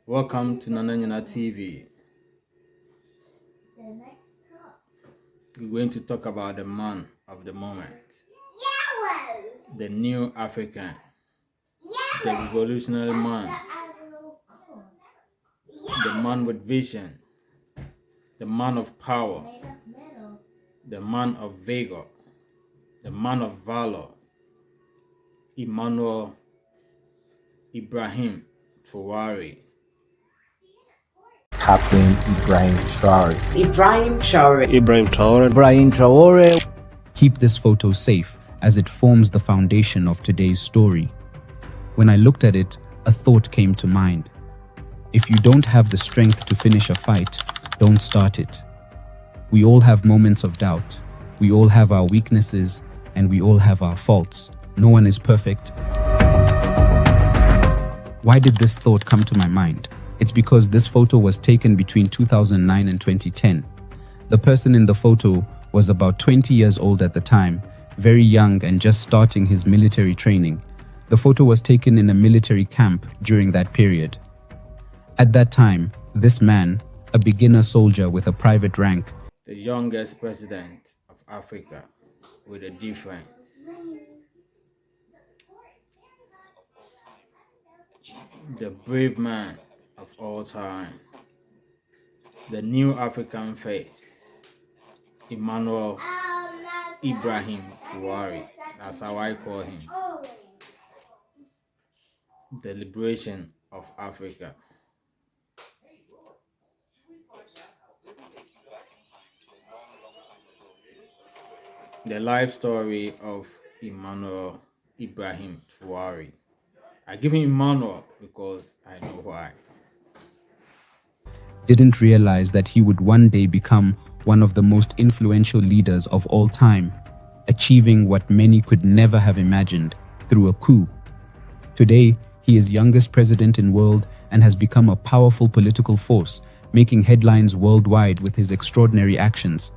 Welcome to Nananyana TV. We're going to talk about the man of the moment, the new African, the revolutionary man, the man with vision, the man of power, the man of vigor, the man of valor, Emmanuel Ibrahim Traore. Captain Ibrahim Traore. Ibrahim Traore. Ibrahim Traore. Ibrahim Traore. Keep this photo safe as it forms the foundation of today's story. When I looked at it, a thought came to mind. If you don't have the strength to finish a fight, don't start it. We all have moments of doubt. We all have our weaknesses and we all have our faults. No one is perfect. Why did this thought come to my mind? It's because this photo was taken between 2009 and 2010. The person in the photo was about 20 years old at the time, very young and just starting his military training. The photo was taken in a military camp during that period. At that time, this man, a beginner soldier with a private rank, The youngest president of Africa with a difference. The brave man of all time. The new African face. Emmanuel Ibrahim Traore. That's how I call him. The liberation of Africa. The life story of Emmanuel Ibrahim Traore. I give him Emmanuel because I know why. didn't realize that he would one day become one of the most influential leaders of all time, achieving what many could never have imagined through a coup. Today, he is youngest president in world and has become a powerful political force, making headlines worldwide with his extraordinary actions.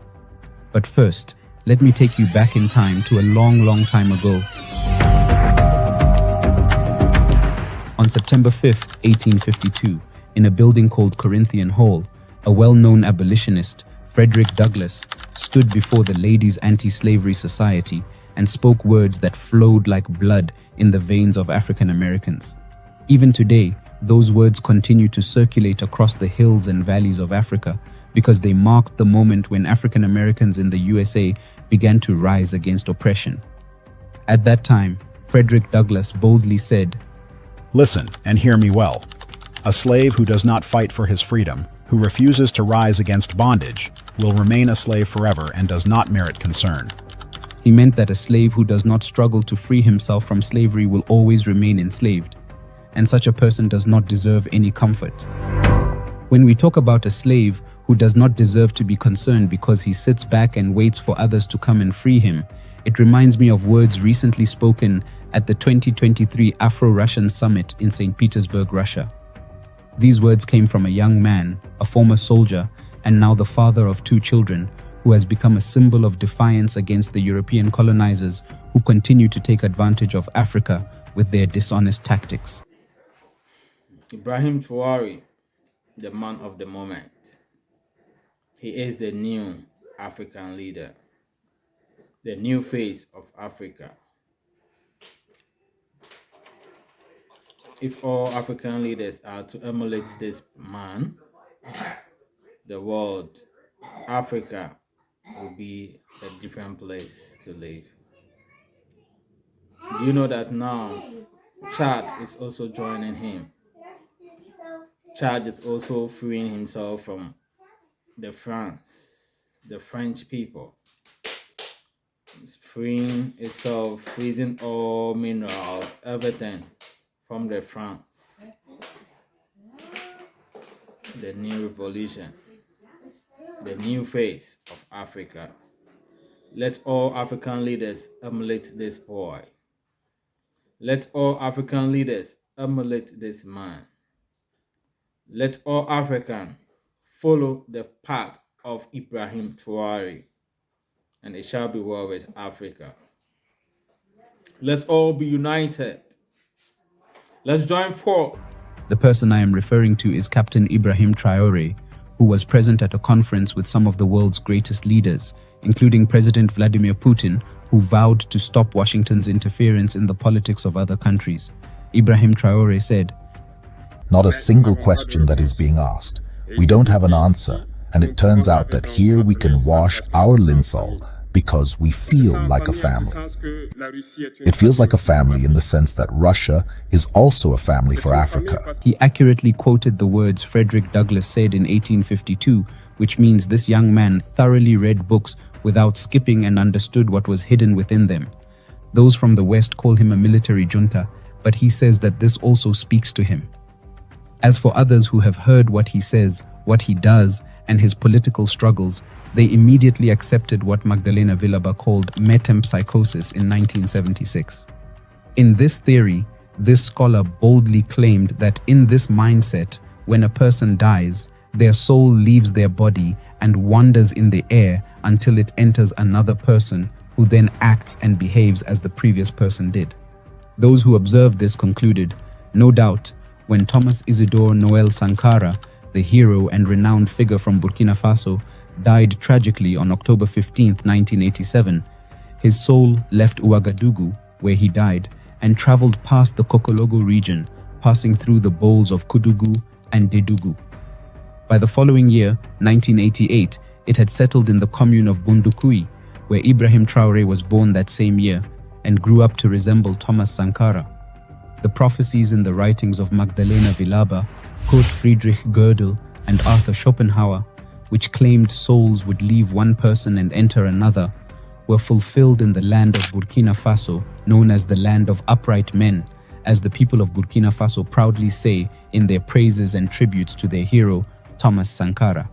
But first, let me take you back in time to a long time ago. On September 5th, 1852, in a building called Corinthian Hall, a well-known abolitionist, Frederick Douglass, stood before the Ladies' Anti-Slavery Society and spoke words that flowed like blood in the veins of African Americans. Even today, those words continue to circulate across the hills and valleys of Africa because they marked the moment when African Americans in the USA began to rise against oppression. At that time, Frederick Douglass boldly said, "Listen and hear me well. A slave who does not fight for his freedom, who refuses to rise against bondage, will remain a slave forever and does not merit concern." He meant that a slave who does not struggle to free himself from slavery will always remain enslaved, and such a person does not deserve any comfort. When we talk about a slave who does not deserve to be concerned because he sits back and waits for others to come and free him, it reminds me of words recently spoken at the 2023 Afro-Russian Summit in St. Petersburg, Russia. These words came from a young man, a former soldier, and now the father of 2 children, who has become a symbol of defiance against the European colonizers who continue to take advantage of Africa with their dishonest tactics. Ibrahim Traore, the man of the moment. He is the new African leader, the new face of Africa. If all African leaders are to emulate this man, the world, Africa, will be a different place to live. Do you know that now Chad is also joining him? Chad is also freeing himself from the French people. It's freeing itself, freezing all minerals, everything from the France. The new revolution, the new face of Africa. Let all African leaders emulate this boy. Let all African leaders emulate this man. Let all Africans follow the path of Ibrahim Traore, and it shall be well with Africa. Let's all be united. Let's join forth The person I am referring to is Captain Ibrahim Traore, who was present at a conference with some of the world's greatest leaders, including President Vladimir Putin, who vowed to stop Washington's interference in the politics of other countries. Ibrahim Traore said, "Not a single question that is being asked. We don't have an answer, and it turns out that here we can wash our linseed because we feel like a family. It feels like a family in the sense that Russia is also a family for Africa." He accurately quoted the words Frederick Douglass said in 1852, which means this young man thoroughly read books without skipping and understood what was hidden within them. Those from the West call him a military junta, but he says that this also speaks to him. As for others who have heard what he says, what he does, and his political struggles, they immediately accepted what Magdalena Villaba called metempsychosis in 1976. In this theory, this scholar boldly claimed that in this mindset, when a person dies, their soul leaves their body and wanders in the air until it enters another person who then acts and behaves as the previous person did. Those who observed this concluded, no doubt, when Thomas Isidore Noel Sankara, the hero and renowned figure from Burkina Faso, died tragically on October 15, 1987, his soul left Ouagadougou, where he died, and traveled past the Kokologo region, passing through the bowls of Kudugu and Dedugu. By the following year, 1988, it had settled in the commune of Bundukui, where Ibrahim Traore was born that same year and grew up to resemble Thomas Sankara. The prophecies in the writings of Magdalena Villaba, Kurt Friedrich Gödel, and Arthur Schopenhauer, which claimed souls would leave one person and enter another, were fulfilled in the land of Burkina Faso, known as the land of upright men, as the people of Burkina Faso proudly say in their praises and tributes to their hero, Thomas Sankara.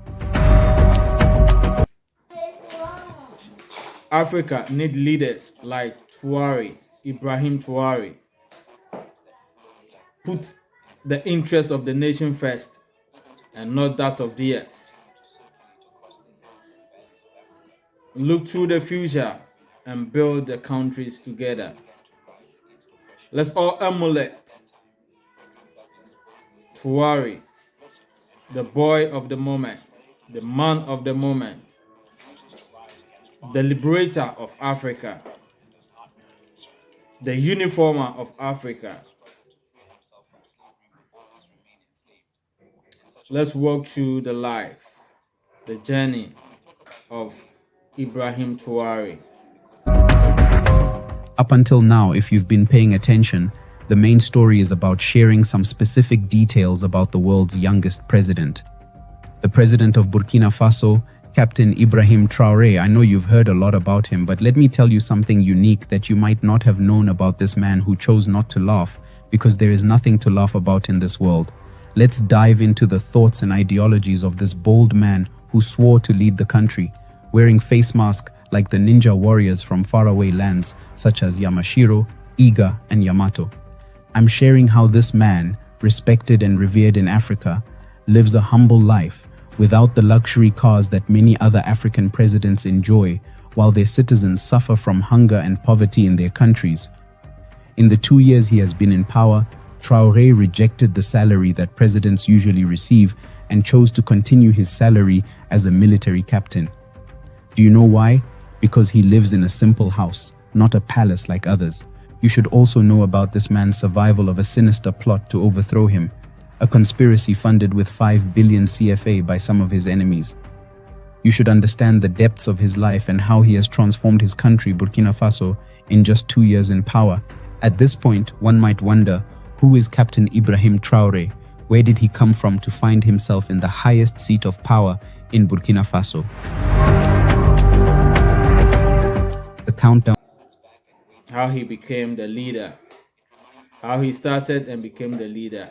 Africa needs leaders like Traore, Ibrahim Traore. Put the interests of the nation first and not that of theirs. Look to the future and build the countries together. Let's all emulate Traore, the boy of the moment, the man of the moment, the liberator of Africa, the uniformer of Africa. Let's walk through the life, the journey of Ibrahim Traore. Up until now, if you've been paying attention, the main story is about sharing some specific details about the world's youngest president. The president of Burkina Faso, Captain Ibrahim Traore. I know you've heard a lot about him, but let me tell you something unique that you might not have known about this man who chose not to laugh, because there is nothing to laugh about in this world. Let's dive into the thoughts and ideologies of this bold man who swore to lead the country, wearing face masks like the ninja warriors from faraway lands such as Yamashiro, Iga, and Yamato. I'm sharing how this man, respected and revered in Africa, lives a humble life without the luxury cars that many other African presidents enjoy, while their citizens suffer from hunger and poverty in their countries. In the 2 years he has been in power, Traore rejected the salary that presidents usually receive and chose to continue his salary as a military captain. Do you know why? Because he lives in a simple house, not a palace like others. You should also know about this man's survival of a sinister plot to overthrow him, a conspiracy funded with 5 billion CFA by some of his enemies. You should understand the depths of his life and how he has transformed his country, Burkina Faso, in just 2 years in power. At this point, one might wonder, who is Captain Ibrahim Traore? Where did he come from to find himself in the highest seat of power in Burkina Faso? The countdown. How he became the leader. How he started and became the leader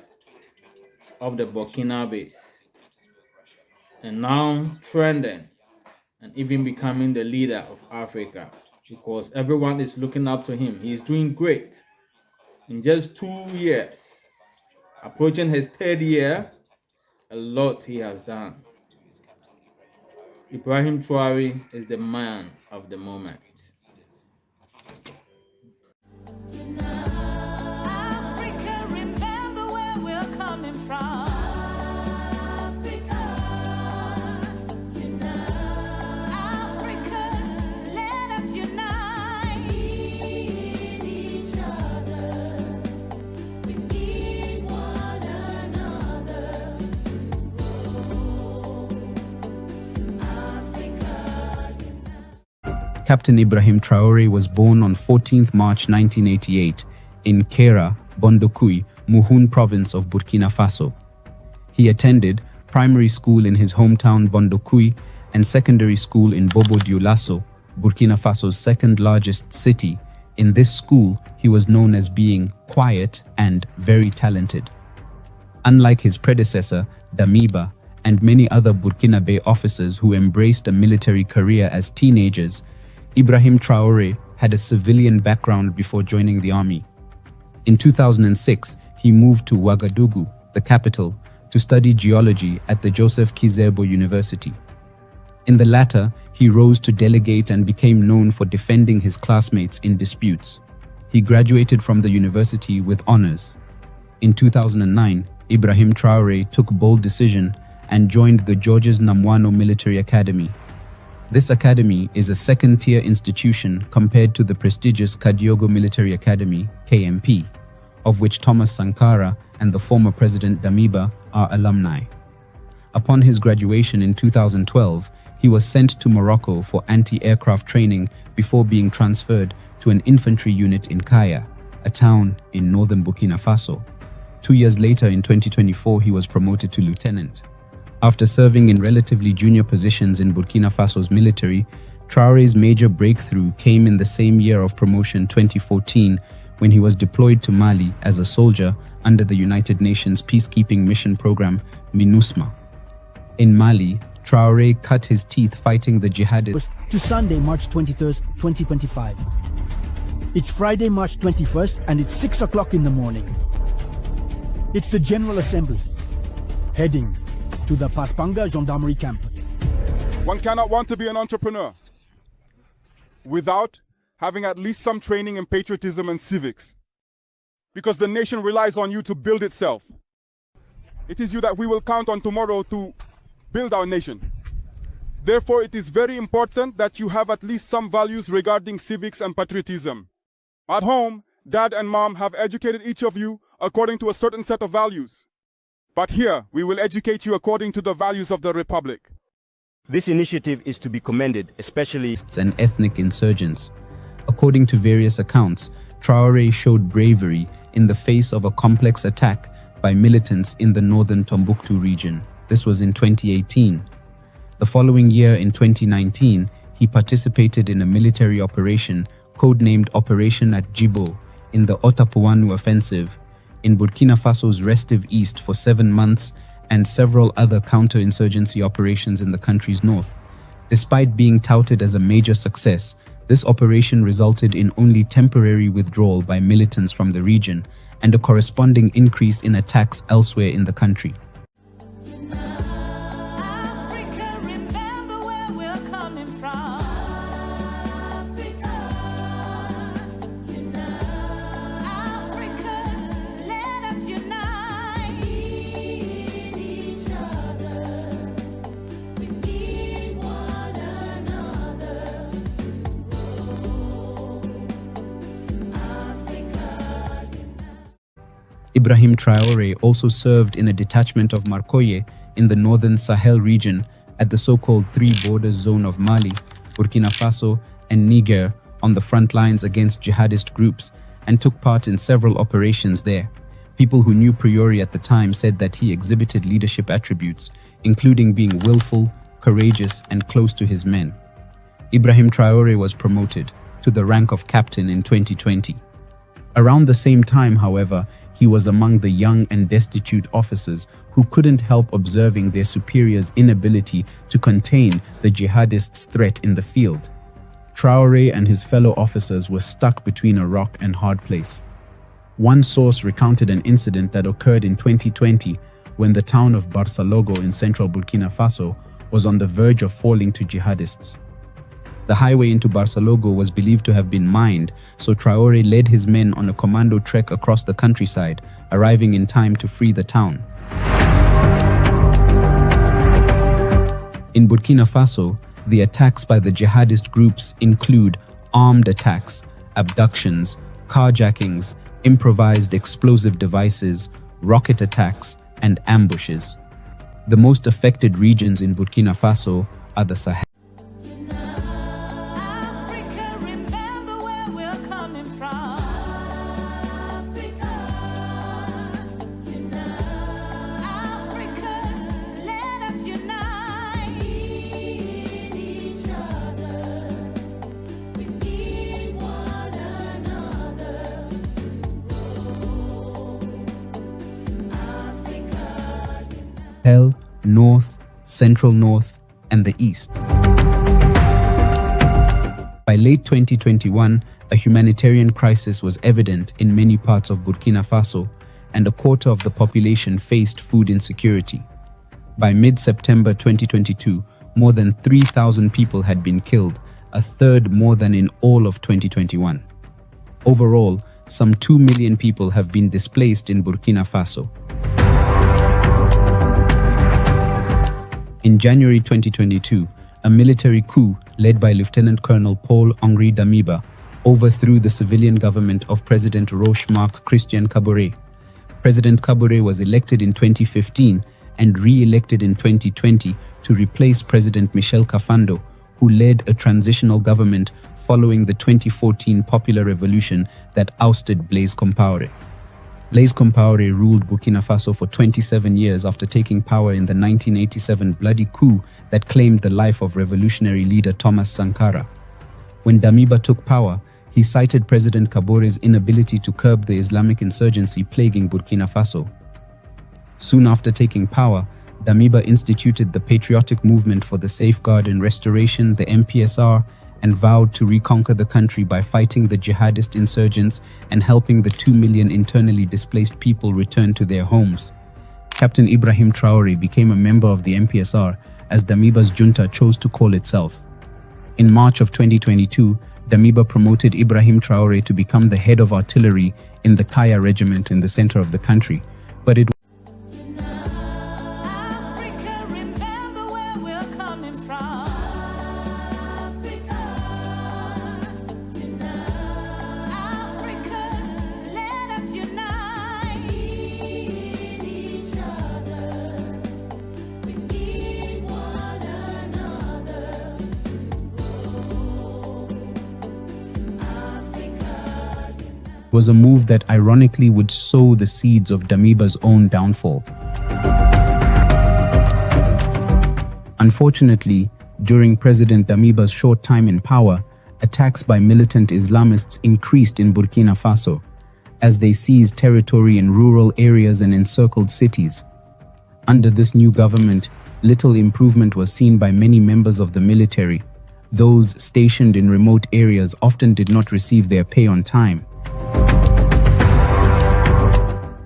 of the Burkinabe. And now trending and even becoming the leader of Africa, because everyone is looking up to him. He is doing great. In just 2 years, approaching his 3rd year, a lot he has done. Ibrahim Traore is the man of the moment. Africa, remember where we're coming from. Captain Ibrahim Traore was born on 14th March 1988 in Kera, Bondokui, Muhun province of Burkina Faso. He attended primary school in his hometown Bondokui and secondary school in Bobo Dioulasso, Burkina Faso's second largest city. In this school, he was known as being quiet and very talented. Unlike his predecessor, Damiba, and many other Burkinabe officers who embraced a military career as teenagers, Ibrahim Traore had a civilian background before joining the army. In 2006, he moved to Ouagadougou, the capital, to study geology at the Joseph Kizerbo University. In the latter, he rose to delegate and became known for defending his classmates in disputes. He graduated from the university with honors. In 2009, Ibrahim Traore took bold decision and joined the Georges Namwano Military Academy. This academy is a second-tier institution compared to the prestigious Kadiogo Military Academy, KMP, of which Thomas Sankara and the former President Damiba are alumni. Upon his graduation in 2012, he was sent to Morocco for anti-aircraft training before being transferred to an infantry unit in Kaya, a town in northern Burkina Faso. 2 years later, in 2024, he was promoted to lieutenant. After serving in relatively junior positions in Burkina Faso's military, Traore's major breakthrough came in the same year of promotion 2014 when he was deployed to Mali as a soldier under the United Nations peacekeeping mission program MINUSMA. In Mali, Traore cut his teeth fighting the jihadists. To Sunday, March 23rd, 2025. It's Friday, March 21st, and it's 6 o'clock in the morning. It's the General Assembly, heading to the Paspanga Gendarmerie Camp. One cannot want to be an entrepreneur without having at least some training in patriotism and civics, because the nation relies on you to build itself. It is you that we will count on tomorrow to build our nation. Therefore, it is very important that you have at least some values regarding civics and patriotism. At home, Dad and Mom have educated each of you according to a certain set of values. But here, we will educate you according to the values of the Republic. This initiative is to be commended, especially and ethnic insurgents. According to various accounts, Traore showed bravery in the face of a complex attack by militants in the northern Tombouctou region. This was in 2018. The following year, in 2019, he participated in a military operation codenamed Operation at Djibo in the Otapuanu offensive in Burkina Faso's restive east for 7 months and several other counter-insurgency operations in the country's north. Despite being touted as a major success, this operation resulted in only temporary withdrawal by militants from the region and a corresponding increase in attacks elsewhere in the country. Ibrahim Traore also served in a detachment of Marcoye in the northern Sahel region at the so-called Three Borders Zone of Mali, Burkina Faso, and Niger on the front lines against jihadist groups, and took part in several operations there. People who knew Traore at the time said that he exhibited leadership attributes, including being willful, courageous, and close to his men. Ibrahim Traore was promoted to the rank of captain in 2020. Around the same time, however, he was among the young and destitute officers who couldn't help observing their superiors' inability to contain the jihadists' threat in the field. Traore and his fellow officers were stuck between a rock and hard place. One source recounted an incident that occurred in 2020 when the town of Barsalogo in central Burkina Faso was on the verge of falling to jihadists. The highway into Barcelogo was believed to have been mined, so Traore led his men on a commando trek across the countryside, arriving in time to free the town. In Burkina Faso, the attacks by the jihadist groups include armed attacks, abductions, carjackings, improvised explosive devices, rocket attacks, and ambushes. The most affected regions in Burkina Faso are the Sahel. Africa, remember where we're coming from. Africa, let us unite. We need each other. We need one another to grow. Africa, Sahel, North, Central North, and the East. By late 2021, a humanitarian crisis was evident in many parts of Burkina Faso, and a quarter of the population faced food insecurity. By mid-September 2022, more than 3,000 people had been killed, a third more than in all of 2021. Overall, some 2 million people have been displaced in Burkina Faso. In January 2022, a military coup led by Lieutenant Colonel Paul-Henri Damiba overthrew the civilian government of President Roch-Marc Christian Kabore. President Kabore was elected in 2015 and re-elected in 2020 to replace President Michel Kafando, who led a transitional government following the 2014 popular revolution that ousted Blaise Compaoré. Blaise Compaoré ruled Burkina Faso for 27 years after taking power in the 1987 bloody coup that claimed the life of revolutionary leader Thomas Sankara. When Damiba took power, he cited President Kabore's inability to curb the Islamic insurgency plaguing Burkina Faso. Soon after taking power, Damiba instituted the Patriotic Movement for the Safeguard and Restoration, the MPSR, and vowed to reconquer the country by fighting the jihadist insurgents and helping the 2 million internally displaced people return to their homes. Captain Ibrahim Traore became a member of the MPSR, as Damiba's junta chose to call itself. In March of 2022, Damiba promoted Ibrahim Traore to become the head of artillery in the Kaya regiment in the center of the country, but it Africa, remember where we're coming from. Africa, let us unite. We need each other. We need one another to grow. Africa, was a move that ironically would sow the seeds of Damiba's own downfall. Unfortunately, during President Damiba's short time in power, attacks by militant Islamists increased in Burkina Faso as they seized territory in rural areas and encircled cities. Under this new government, little improvement was seen by many members of the military. Those stationed in remote areas often did not receive their pay on time.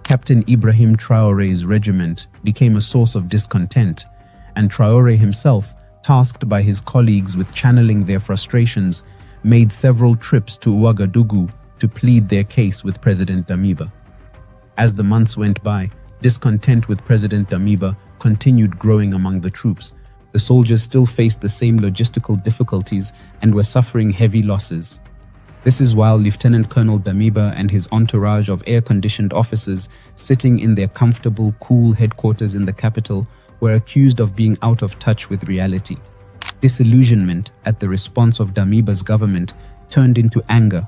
Captain Ibrahim Traore's regiment became a source of discontent, and Traore himself, tasked by his colleagues with channeling their frustrations, made several trips to Ouagadougou to plead their case with President Damiba. As the months went by, discontent with President Damiba continued growing among the troops. The soldiers still faced the same logistical difficulties and were suffering heavy losses. This is while Lieutenant Colonel Damiba and his entourage of air-conditioned officers sitting in their comfortable, cool headquarters in the capital were accused of being out of touch with reality. Disillusionment at the response of Damiba's government turned into anger,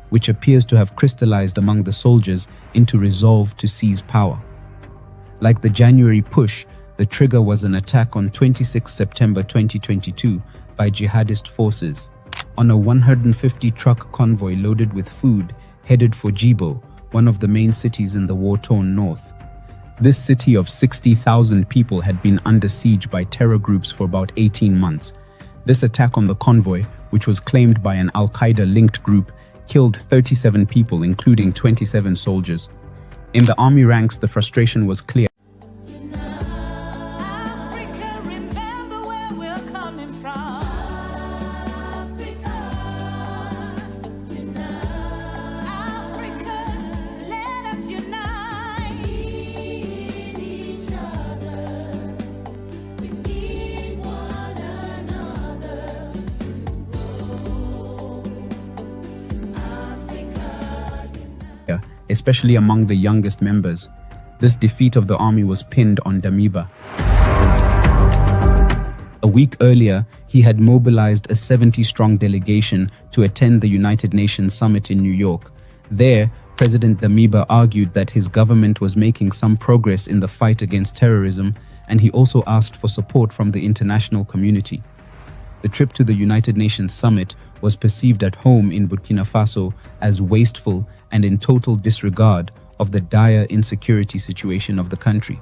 which appears to have crystallized among the soldiers into resolve to seize power. Like the January push, the trigger was an attack on 26 September 2022 by jihadist forces on a 150-truck convoy loaded with food headed for Djibo, one of the main cities in the war-torn north. This city of 60,000 people had been under siege by terror groups for about 18 months. This attack on the convoy, which was claimed by an Al-Qaeda-linked group, killed 37 people, including 27 soldiers. In the army ranks, the frustration was clear. Africa, remember where we're coming from. especially among the youngest members. This defeat of the army was pinned on Damiba. A week earlier, he had mobilized a 70-strong delegation to attend the United Nations Summit in New York. There, President Damiba argued that his government was making some progress in the fight against terrorism, and he also asked for support from the international community. The trip to the United Nations Summit was perceived at home in Burkina Faso as wasteful and in total disregard of the dire insecurity situation of the country.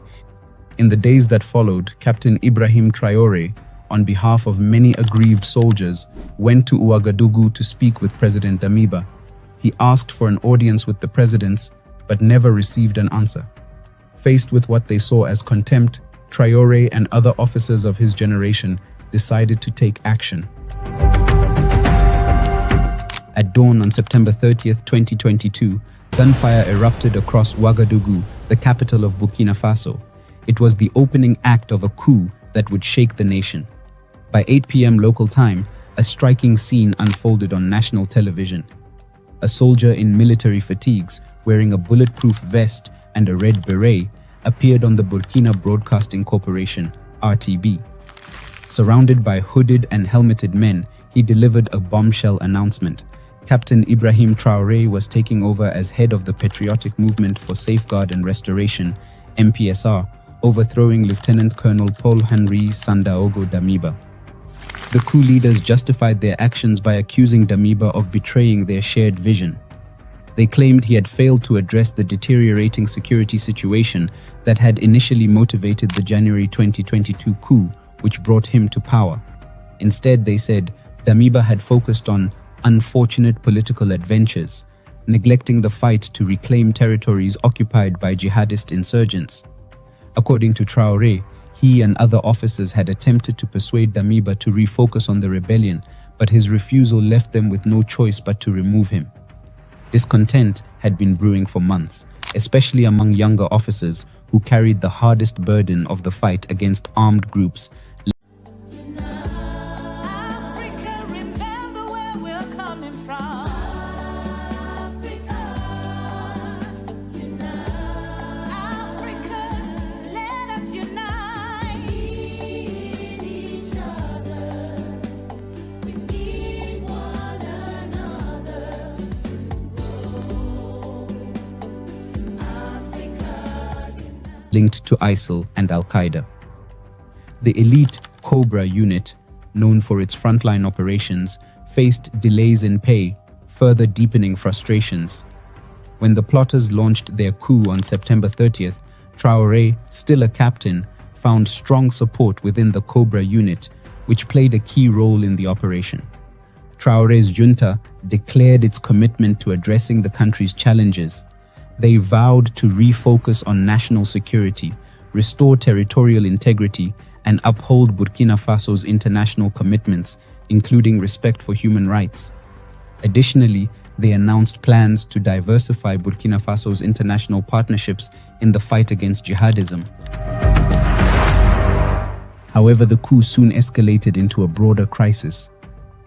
In the days that followed, Captain Ibrahim Traore, on behalf of many aggrieved soldiers, went to Ouagadougou to speak with President Damiba. He asked for an audience with the presidents, but never received an answer. Faced with what they saw as contempt, Traore and other officers of his generation decided to take action. At dawn on September 30th, 2022, gunfire erupted across Ouagadougou, the capital of Burkina Faso. It was the opening act of a coup that would shake the nation. By 8 p.m. local time, a striking scene unfolded on national television. A soldier in military fatigues, wearing a bulletproof vest and a red beret, appeared on the Burkina Broadcasting Corporation, RTB. Surrounded by hooded and helmeted men, he delivered a bombshell announcement. Captain Ibrahim Traore was taking over as head of the Patriotic Movement for Safeguard and Restoration, MPSR, overthrowing Lieutenant Colonel Paul-Henri Sandaogo Damiba. The coup leaders justified their actions by accusing Damiba of betraying their shared vision. They claimed he had failed to address the deteriorating security situation that had initially motivated the January 2022 coup, which brought him to power. Instead, they said, Damiba had focused on unfortunate political adventures, neglecting the fight to reclaim territories occupied by jihadist insurgents. According to Traore, he and other officers had attempted to persuade Damiba to refocus on the rebellion, but his refusal left them with no choice but to remove him. Discontent had been brewing for months, especially among younger officers who carried the hardest burden of the fight against armed groups. Africa, remember where we're coming from. Africa, let us unite. Each other, we need one another to grow. Africa, Linked to ISIL and Al-Qaeda. The elite Cobra unit, known for its frontline operations, faced delays in pay, further deepening frustrations. When the plotters launched their coup on September 30th, Traore, still a captain, found strong support within the Cobra unit, which played a key role in the operation. Traore's junta declared its commitment to addressing the country's challenges. They vowed to refocus on national security, restore territorial integrity, and uphold Burkina Faso's international commitments, including respect for human rights. Additionally, they announced plans to diversify Burkina Faso's international partnerships in the fight against jihadism. However, the coup soon escalated into a broader crisis.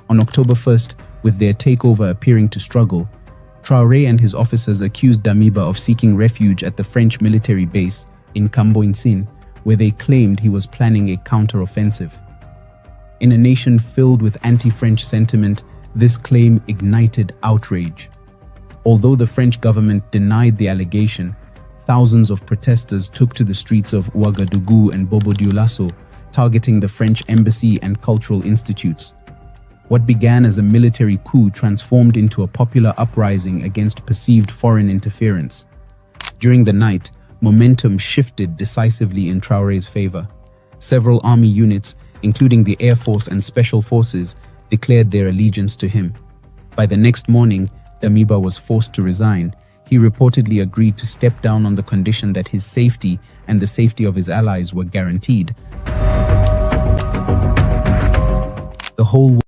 On October 1st, with their takeover appearing to struggle, Traore and his officers accused Damiba of seeking refuge at the French military base in Camboinsin, where they claimed he was planning a counter-offensive. In a nation filled with anti-French sentiment, this claim ignited outrage. Although the French government denied the allegation, thousands of protesters took to the streets of Ouagadougou and Bobo-Dioulasso, targeting the French embassy and cultural institutes. What began as a military coup transformed into a popular uprising against perceived foreign interference. During the night, momentum shifted decisively in Traore's favor. Several army units, including the Air Force and Special Forces, declared their allegiance to him. By the next morning, Damiba was forced to resign. He reportedly agreed to step down on the condition that his safety and the safety of his allies were guaranteed. The whole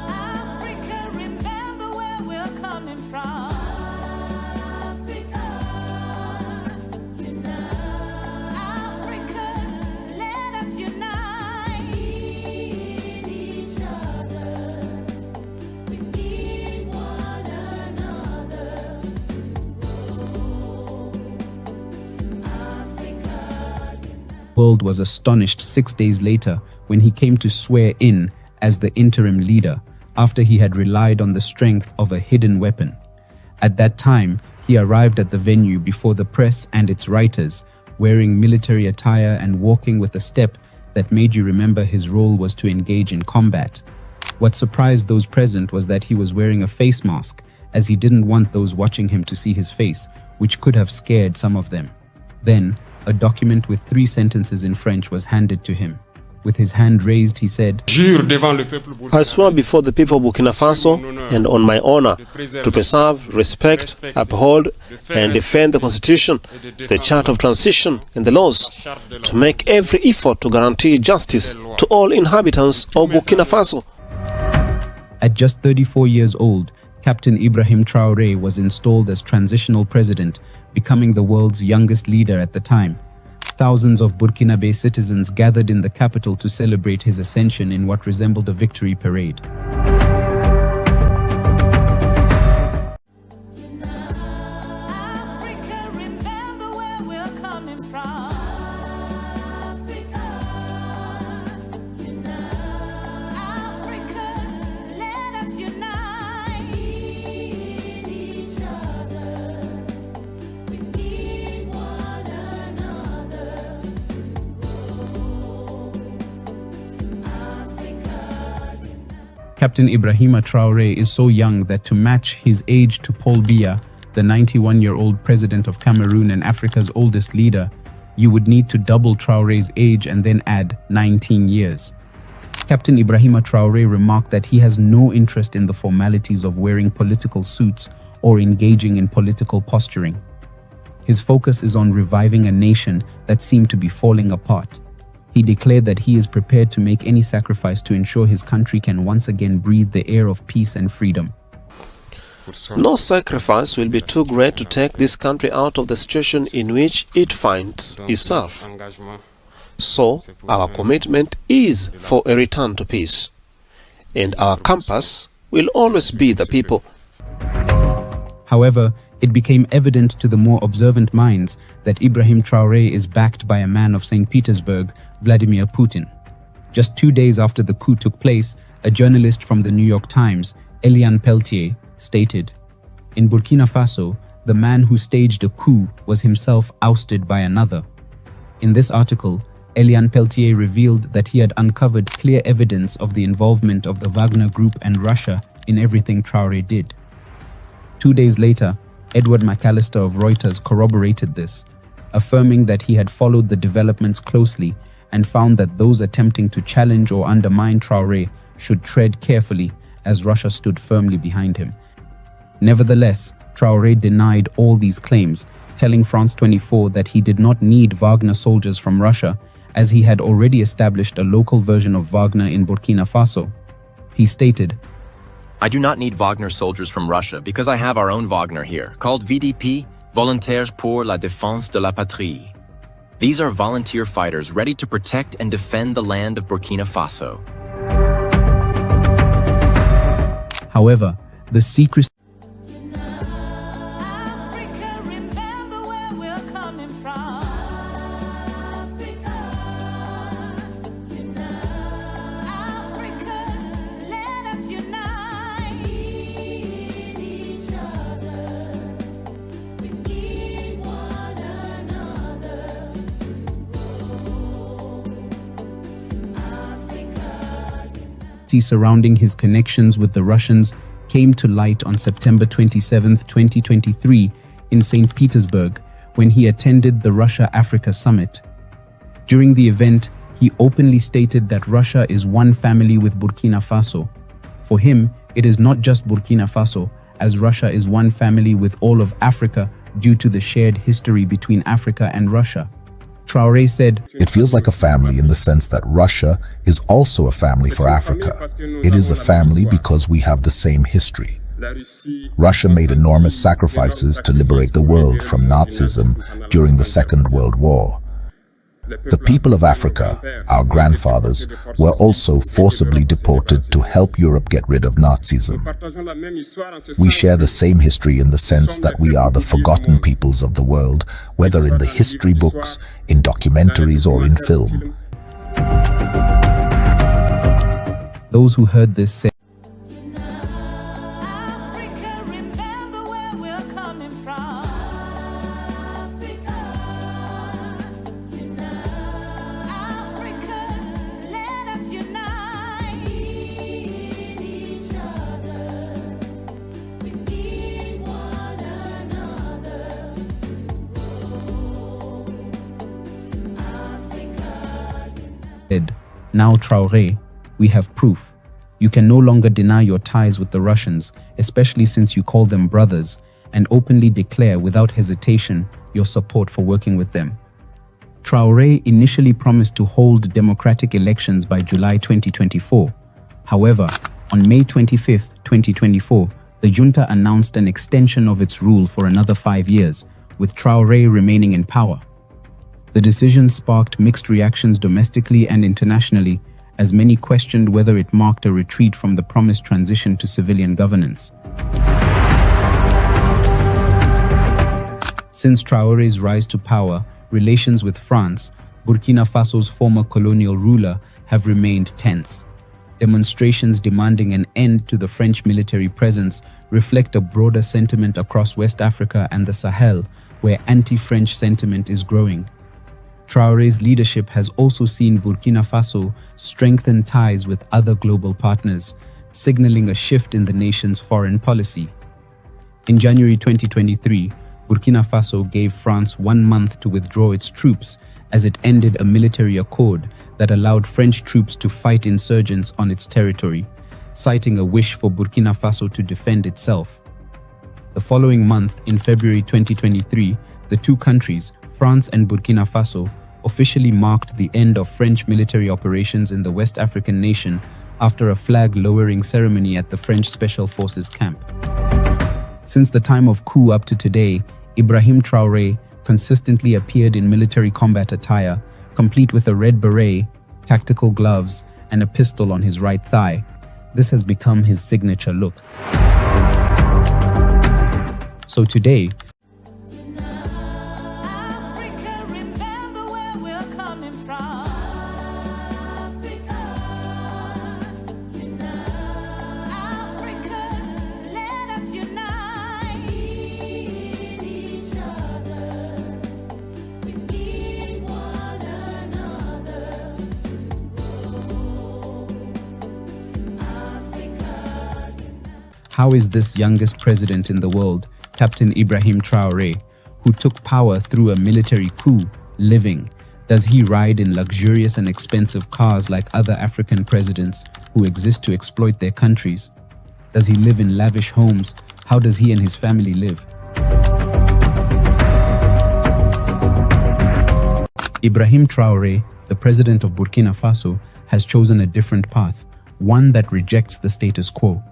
Africa, remember where we're coming from. Africa, let us unite. Each other, we need one another to The world was astonished 6 days later when he came to swear in as the interim leader after he had relied on the strength of a hidden weapon. At that time, he arrived at the venue before the press and its writers, wearing military attire and walking with a step that made you remember his role was to engage in combat. What surprised those present was that he was wearing a face mask, as he didn't want those watching him to see his face, which could have scared some of them. Then, a document with 3 sentences in French was handed to him. With his hand raised, he said, I swear before the people of Burkina Faso and on my honor to preserve, respect, uphold, and defend the Constitution, the Charter of Transition, and the laws, to make every effort to guarantee justice to all inhabitants of Burkina Faso. At just 34 years old, Captain Ibrahim Traore was installed as transitional president, becoming the world's youngest leader at the time. Thousands of Burkinabe citizens gathered in the capital to celebrate his ascension in what resembled a victory parade. Africa, remember where we're coming from. Africa, let us unite. In each other, we need one another to grow. Africa. Captain Ibrahim Traore is so young that to match his age to Paul Biya, the 91-year-old president of Cameroon and Africa's oldest leader, you would need to double Traore's age and then add 19 years. Captain Ibrahim Traore remarked that he has no interest in the formalities of wearing political suits or engaging in political posturing. His focus is on reviving a nation that seemed to be falling apart. He declared that he is prepared to make any sacrifice to ensure his country can once again breathe the air of peace and freedom. No sacrifice will be too great to take this country out of the situation in which it finds itself. So, our commitment is for a return to peace. And our compass will always be the people. However, it became evident to the more observant minds that Ibrahim Traore is backed by a man of St. Petersburg, Vladimir Putin. Just 2 days after the coup took place, a journalist from the New York Times, Eliane Peltier, stated, "In Burkina Faso, the man who staged a coup was himself ousted by another." In this article, Eliane Peltier revealed that he had uncovered clear evidence of the involvement of the Wagner Group and Russia in everything Traore did. 2 days later, Edward McAllister of Reuters corroborated this, affirming that he had followed the developments closely and found that those attempting to challenge or undermine Traore should tread carefully as Russia stood firmly behind him. Nevertheless, Traore denied all these claims, telling France 24 that he did not need Wagner soldiers from Russia, as he had already established a local version of Wagner in Burkina Faso. He stated, "I do not need Wagner soldiers from Russia because I have our own Wagner here, called VDP, Volontaires pour la Défense de la Patrie. These are volunteer fighters ready to protect and defend the land of Burkina Faso." However, the secrecy Africa, remember where we're coming from. Africa, let us unite. In each other, we need one another to grow. Africa. surrounding his connections with the Russians came to light on September 27, 2023 in St. Petersburg when he attended the Russia-Africa Summit. During the event, he openly stated that Russia is one family with Burkina Faso. For him, it is not just Burkina Faso, as Russia is one family with all of Africa due to the shared history between Africa and Russia. Traore said, "It feels like a family in the sense that Russia is also a family for Africa. It is a family because we have the same history. Russia made enormous sacrifices to liberate the world from Nazism during the Second World War. The people of Africa, our grandfathers, were also forcibly deported to help Europe get rid of Nazism. We share the same history in the sense that we are the forgotten peoples of the world, whether in the history books, in documentaries, or in film. Those who heard this said, Africa, remember where we're coming from. Africa, let us unite. We need each other. We need one another to grow. Africa. "Now Traore, we have proof. You can no longer deny your ties with the Russians, especially since you call them brothers, and openly declare without hesitation your support for working with them." Traore initially promised to hold democratic elections by July 2024. However, on May 25, 2024, the junta announced an extension of its rule for another 5 years, with Traore remaining in power. The decision sparked mixed reactions domestically and internationally, as many questioned whether it marked a retreat from the promised transition to civilian governance. Since Traore's rise to power, relations with France, Burkina Faso's former colonial ruler, have remained tense. Demonstrations demanding an end to the French military presence reflect a broader sentiment across West Africa and the Sahel, where anti-French sentiment is growing. Traore's leadership has also seen Burkina Faso strengthen ties with other global partners, signaling a shift in the nation's foreign policy. In January 2023, Burkina Faso gave France 1 month to withdraw its troops as it ended a military accord that allowed French troops to fight insurgents on its territory, citing a wish for Burkina Faso to defend itself. The following month, in February 2023, the two countries, France and Burkina Faso, officially marked the end of French military operations in the West African nation after a flag-lowering ceremony at the French Special Forces camp. Since the time of coup up to today, Ibrahim Traore consistently appeared in military combat attire, complete with a red beret, tactical gloves, and a pistol on his right thigh. This has become his signature look. So today, Africa, remember where we're coming from. Africa, let us unite. We need each other. We need one another to grow. Africa. how is this youngest president in the world, Captain Ibrahim Traore, who took power through a military coup, living? Does he ride in luxurious and expensive cars like other African presidents who exist to exploit their countries? Does he live in lavish homes? How does he and his family live? Ibrahim Traore, the president of Burkina Faso, has chosen a different path, one that rejects the status quo.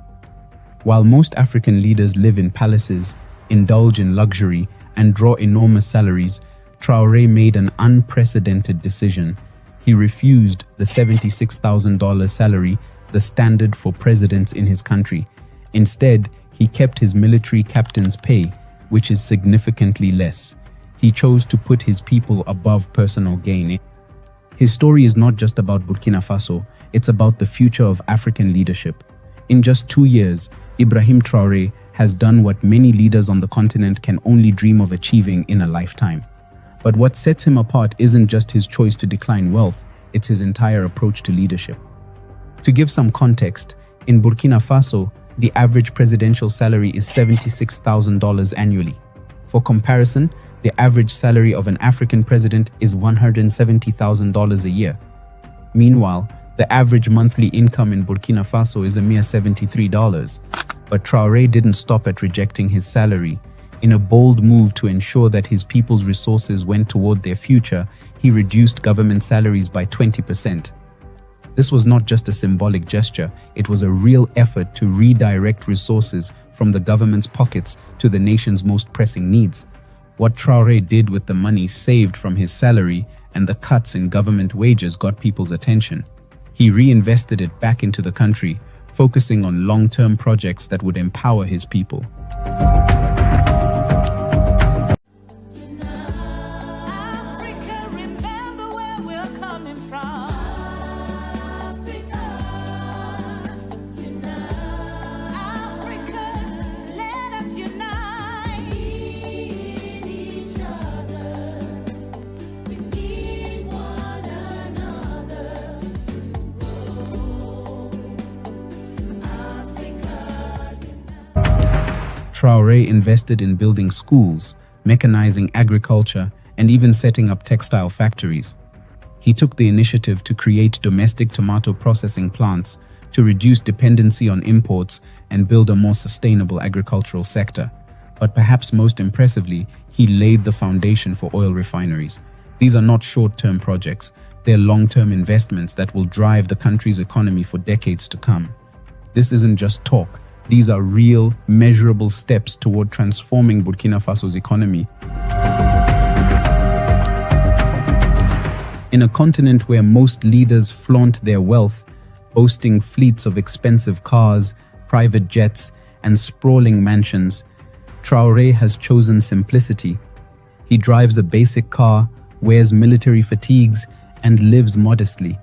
While most African leaders live in palaces, indulge in luxury, and draw enormous salaries, Traore made an unprecedented decision. He refused the $76,000 salary, the standard for presidents in his country. Instead, he kept his military captain's pay, which is significantly less. He chose to put his people above personal gain. His story is not just about Burkina Faso, it's about the future of African leadership. In just 2 years, Ibrahim Traore has done what many leaders on the continent can only dream of achieving in a lifetime. But what sets him apart isn't just his choice to decline wealth, it's his entire approach to leadership. To give some context, in Burkina Faso, the average presidential salary is $76,000 annually. For comparison, the average salary of an African president is $170,000 a year. Meanwhile, the average monthly income in Burkina Faso is a mere $73. But Traore didn't stop at rejecting his salary. In a bold move to ensure that his people's resources went toward their future, he reduced government salaries by 20%. This was not just a symbolic gesture, it was a real effort to redirect resources from the government's pockets to the nation's most pressing needs. What Traore did with the money saved from his salary and the cuts in government wages got people's attention. He reinvested it back into the country, focusing on long-term projects that would empower his people. Africa, remember where we're coming from. Africa, let us unite. Each other. We need one another to grow. Africa. Traore invested in building schools, mechanizing agriculture, and even setting up textile factories. He took the initiative to create domestic tomato processing plants to reduce dependency on imports and build a more sustainable agricultural sector. But perhaps most impressively, he laid the foundation for oil refineries. These are not short-term projects, they're long-term investments that will drive the country's economy for decades to come. This isn't just talk. These are real, measurable steps toward transforming Burkina Faso's economy. In a continent where most leaders flaunt their wealth, boasting fleets of expensive cars, private jets, and sprawling mansions, Traore has chosen simplicity. He drives a basic car, wears military fatigues, and lives modestly.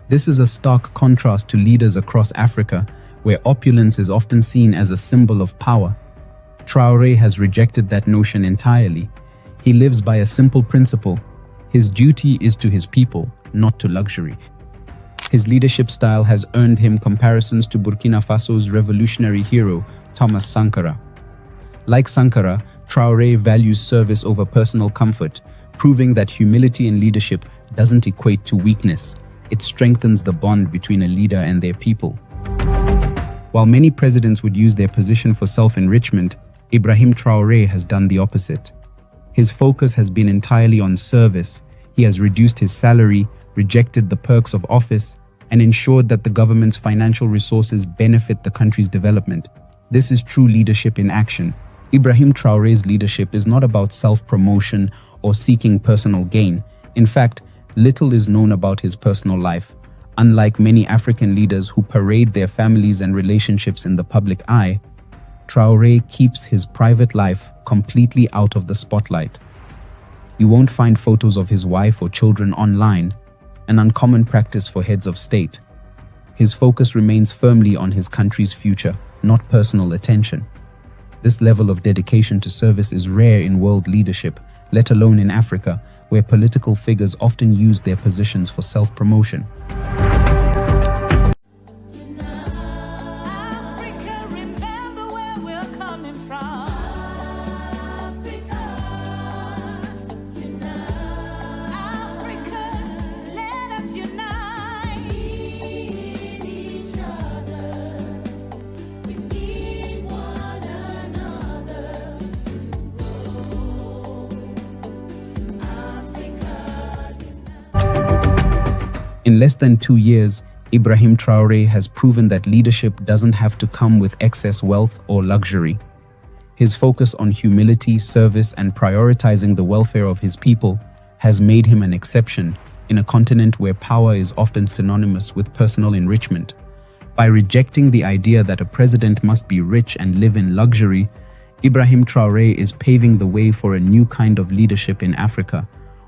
This is a stark contrast to leaders across Africa, where opulence is often seen as a symbol of power. Traore has rejected that notion entirely. He lives by a simple principle. His duty is to his people, not to luxury. His leadership style has earned him comparisons to Burkina Faso's revolutionary hero, Thomas Sankara. Like Sankara, Traore values service over personal comfort, proving that humility in leadership doesn't equate to weakness. It strengthens the bond between a leader and their people. While many presidents would use their position for self-enrichment, Ibrahim Traore has done the opposite. His focus has been entirely on service. He has reduced his salary, rejected the perks of office, and ensured that the government's financial resources benefit the country's development. This is true leadership in action. Ibrahim Traore's leadership is not about self-promotion or seeking personal gain. In fact, little is known about his personal life. Unlike many African leaders who parade their families and relationships in the public eye, Traore keeps his private life completely out of the spotlight. You won't find photos of his wife or children online, an uncommon practice for heads of state. His focus remains firmly on his country's future, not personal attention. This level of dedication to service is rare in world leadership, let alone in Africa, where political figures often use their positions for self-promotion. Africa, remember where we're coming from. Africa, let us unite. Each other. We need one another to grow. Africa. In less than 2 years, Ibrahim Traore has proven that leadership doesn't have to come with excess wealth or luxury. His focus on humility, service, and prioritizing the welfare of his people has made him an exception in a continent where power is often synonymous with personal enrichment. By rejecting the idea that a president must be rich and live in luxury, Ibrahim Traore is paving the way for a new kind of leadership in Africa,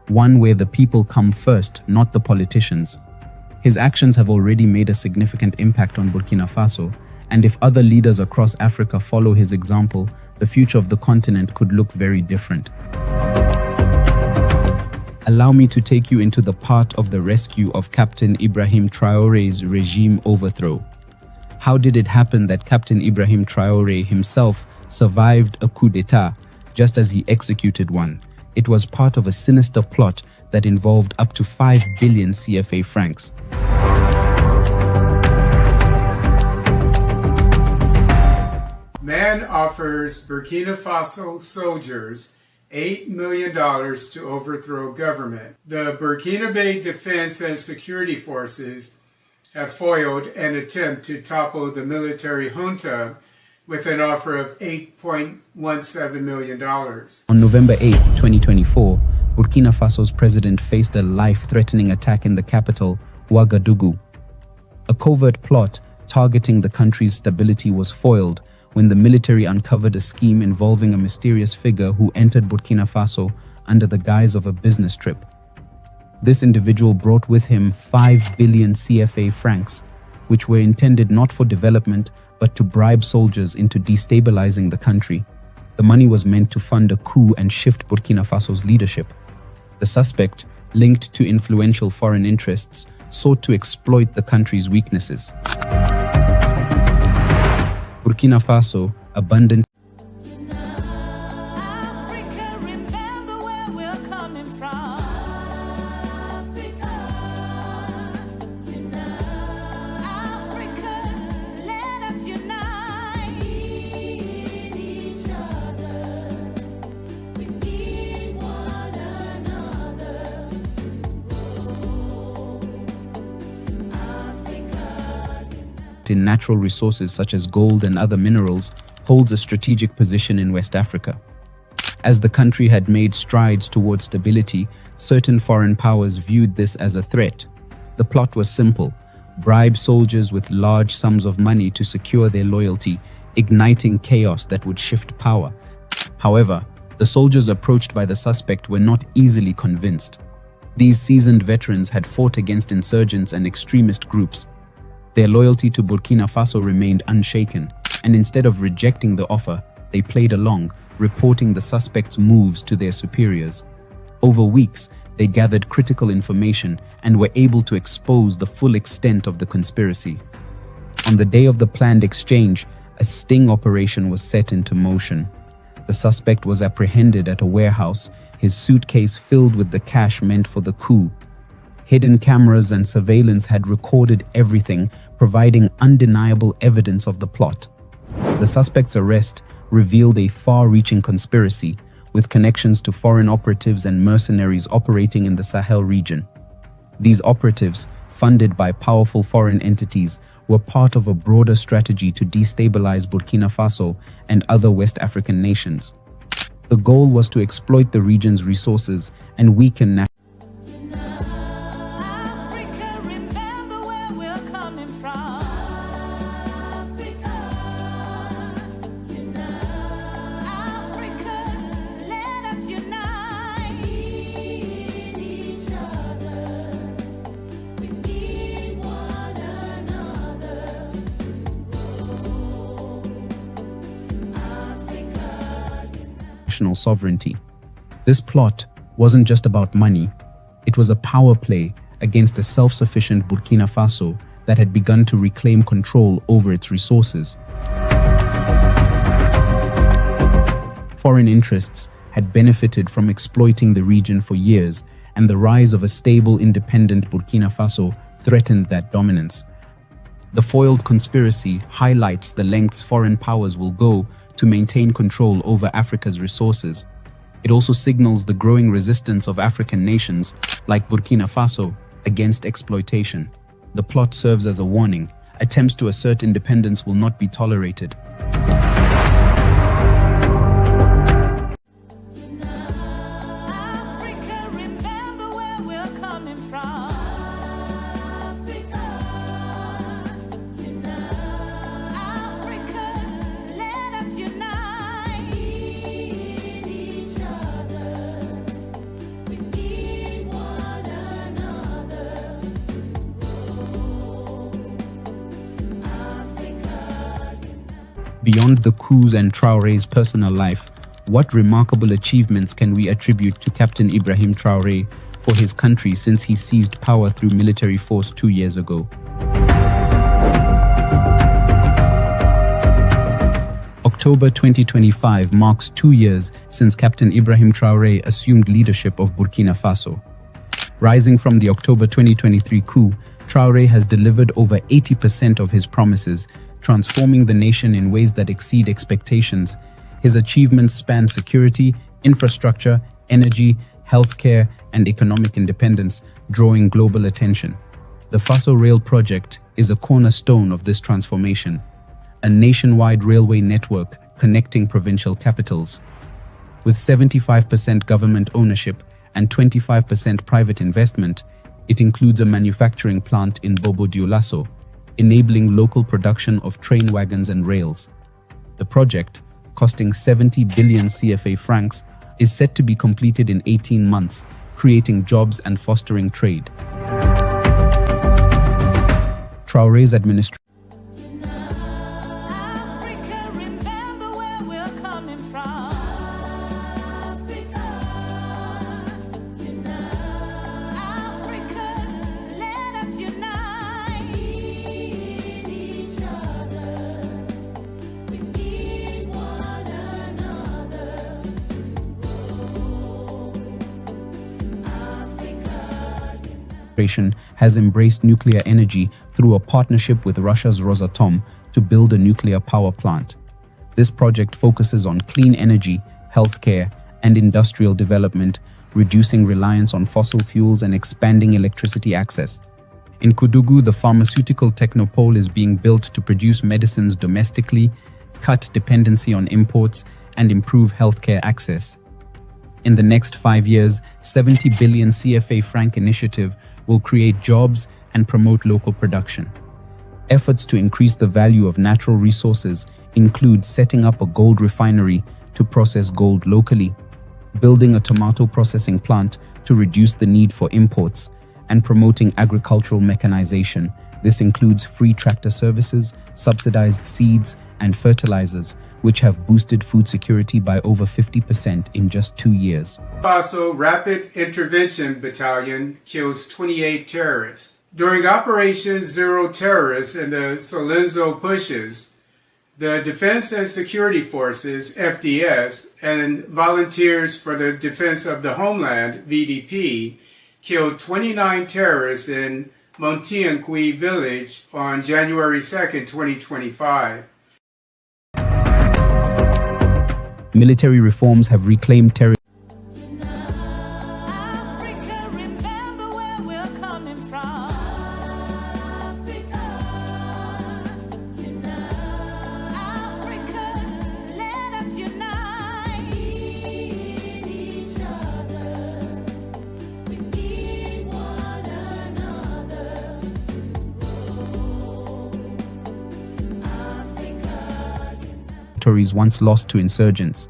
one where the people come first, not the politicians. His actions have already made a significant impact on Burkina Faso, and if other leaders across Africa follow his example, the future of the continent could look very different. Allow me to take you into the part of the rescue of Captain Ibrahim Traore's regime overthrow. How did it happen that Captain Ibrahim Traore himself survived a coup d'etat just as he executed one? It was part of a sinister plot that involved up to 5 billion CFA francs. Man offers Burkina Faso soldiers $8 million to overthrow government. The Burkinabe Defense and Security Forces have foiled an attempt to topple the military junta with an offer of $8.17 million. On November 8, 2024, Burkina Faso's president faced a life-threatening attack in the capital, Ouagadougou. A covert plot targeting the country's stability was foiled when the military uncovered a scheme involving a mysterious figure who entered Burkina Faso under the guise of a business trip. This individual brought with him 5 billion CFA francs, which were intended not for development but to bribe soldiers into destabilizing the country. The money was meant to fund a coup and shift Burkina Faso's leadership. The suspect, linked to influential foreign interests, sought to exploit the country's weaknesses. Burkina Faso, abundant Africa, remember where we're coming from. Africa, Africa, let us unite. In each other, we need one another to grow. Africa, in natural resources such as gold and other minerals, holds a strategic position in West Africa. As the country had made strides towards stability, certain foreign powers viewed this as a threat. The plot was simple: bribe soldiers with large sums of money to secure their loyalty, igniting chaos that would shift power. However, the soldiers approached by the suspect were not easily convinced. These seasoned veterans had fought against insurgents and extremist groups. Their loyalty to Burkina Faso remained unshaken, and instead of rejecting the offer, they played along, reporting the suspect's moves to their superiors. Over weeks, they gathered critical information and were able to expose the full extent of the conspiracy. On the day of the planned exchange, a sting operation was set into motion. The suspect was apprehended at a warehouse, his suitcase filled with the cash meant for the coup. Hidden cameras and surveillance had recorded everything, providing undeniable evidence of the plot. The suspect's arrest revealed a far-reaching conspiracy, with connections to foreign operatives and mercenaries operating in the Sahel region. These operatives, funded by powerful foreign entities, were part of a broader strategy to destabilize Burkina Faso and other West African nations. The goal was to exploit the region's resources and weaken national Africa, remember where we're coming from. Africa, Africa, let us unite. In each other, we need one another to grow. Africa, sovereignty. This plot wasn't just about money. It was a power play against the self-sufficient Burkina Faso that had begun to reclaim control over its resources. Foreign interests had benefited from exploiting the region for years, and the rise of a stable, independent Burkina Faso threatened that dominance. The foiled conspiracy highlights the lengths foreign powers will go to maintain control over Africa's resources. It also signals the growing resistance of African nations, like Burkina Faso, against exploitation. The plot serves as a warning. Attempts to assert independence will not be tolerated. Africa, remember where we're coming from. Africa, Africa, let us unite. In each other, we need one another to grow. Africa, Beyond the coups and Traore's personal life, what remarkable achievements can we attribute to Captain Ibrahim Traore for his country since he seized power through military force 2 years ago? October 2025 marks 2 years since Captain Ibrahim Traore assumed leadership of Burkina Faso. Rising from the October 2023 coup, Traore has delivered over 80% of his promises, transforming the nation in ways that exceed expectations. His achievements span security, infrastructure, energy, healthcare, and economic independence, drawing global attention. The Faso Rail project is a cornerstone of this transformation, a nationwide railway network connecting provincial capitals. With 75% government ownership and 25% private investment, it includes a manufacturing plant in Bobo Dioulasso, enabling local production of train wagons and rails. The project, costing 70 billion CFA francs, is set to be completed in 18 months, creating jobs and fostering trade. Traore's administration Africa, remember where we're coming from. Africa, let us unite. Each other. We need one another to grow. Africa. has embraced nuclear energy through a partnership with Russia's Rosatom to build a nuclear power plant. This project focuses on clean energy, healthcare, and industrial development, reducing reliance on fossil fuels and expanding electricity access. In Kudugu, the pharmaceutical technopole is being built to produce medicines domestically, cut dependency on imports, and improve healthcare access. In the next 5 years, 70 billion CFA franc initiative will create jobs and promote local production. Efforts to increase the value of natural resources include setting up a gold refinery to process gold locally, building a tomato processing plant to reduce the need for imports, and promoting agricultural mechanization. This includes free tractor services, subsidized seeds, and fertilizers, which have boosted food security by over 50% in just 2 years. Faso Rapid Intervention Battalion kills 28 terrorists. During Operation Zero Terrorists in the Solenzo Bushes, the Defense and Security Forces, FDS, and Volunteers for the Defense of the Homeland, VDP, killed 29 terrorists in Montiancui village on January 2nd, 2025. Military reforms have reclaimed territory. Africa, remember where we're coming from. Africa, let us unite. Each other. We need one another to grow. Africa. Territories once lost to insurgents.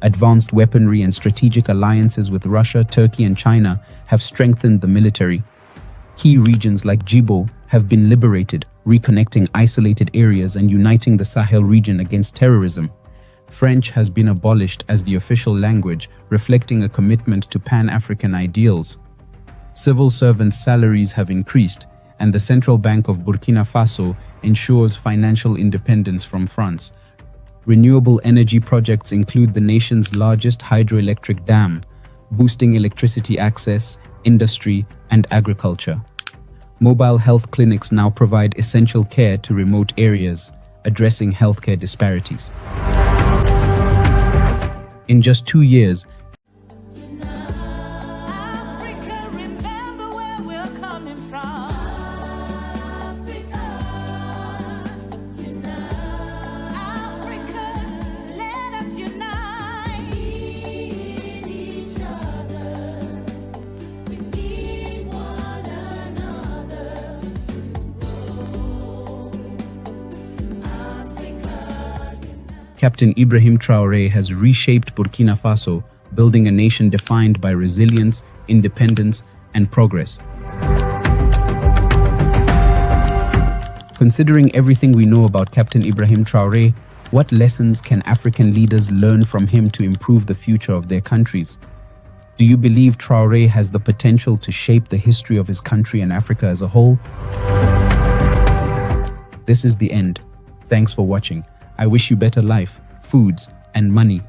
Advanced weaponry and strategic alliances with Russia, Turkey, and China have strengthened the military. Key regions like Djibo have been liberated, reconnecting isolated areas and uniting the Sahel region against terrorism. French has been abolished as the official language, reflecting a commitment to Pan-African ideals. Civil servants' salaries have increased, and the Central Bank of Burkina Faso ensures financial independence from France. Renewable energy projects include the nation's largest hydroelectric dam, boosting electricity access, industry, and agriculture. Mobile health clinics now provide essential care to remote areas, addressing healthcare disparities. In just 2 years, Africa, remember where we're coming from. Africa, let us unite. Each other. We need one another to grow. Africa. Captain Ibrahim Traore has reshaped Burkina Faso, building a nation defined by resilience, independence, and progress. Considering everything we know about Captain Ibrahim Traore, what lessons can African leaders learn from him to improve the future of their countries? Do you believe Traore has the potential to shape the history of his country and Africa as a whole? This is the end. Thanks for watching. I wish you better life, foods, and money.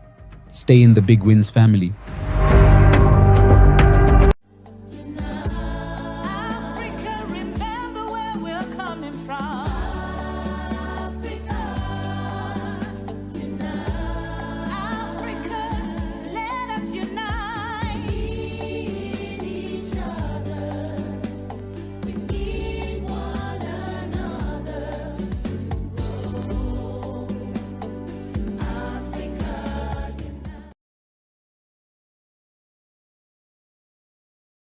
Stay in the Big Wins family.